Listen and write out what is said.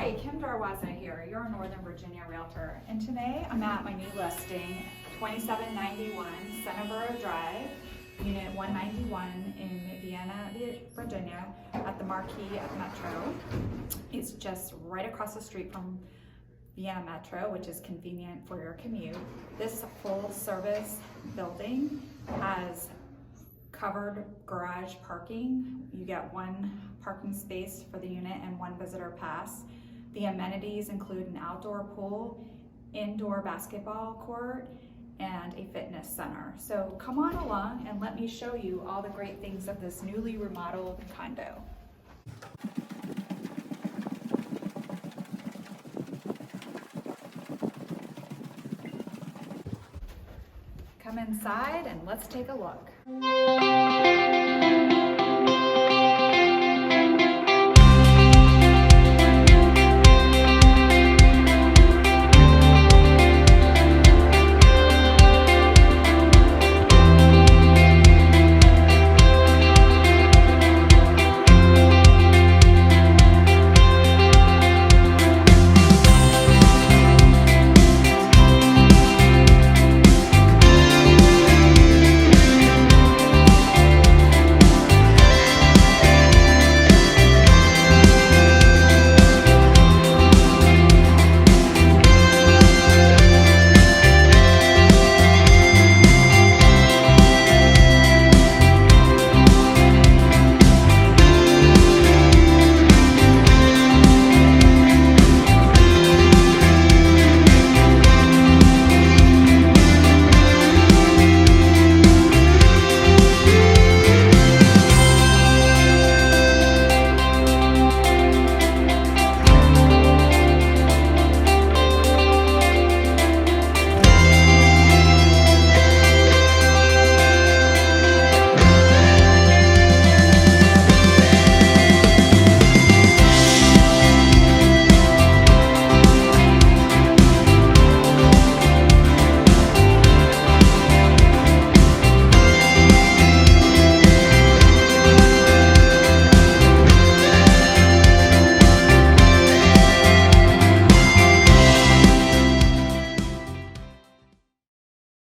Hi, Kim Darwaza here, your Northern Virginia realtor, and today I'm at my new listing, 2791 Centerboro Drive, Unit 191 in Vienna, Virginia, at the Marquee at Metro. It's just right across the street from Vienna Metro, which is convenient for your commute. This full service building has covered garage parking. You get one parking space for the unit and one visitor pass. The amenities include an outdoor pool, indoor basketball court, and a fitness center. So come on along and let me show you all the great things of this newly remodeled condo. Come inside and let's take a look.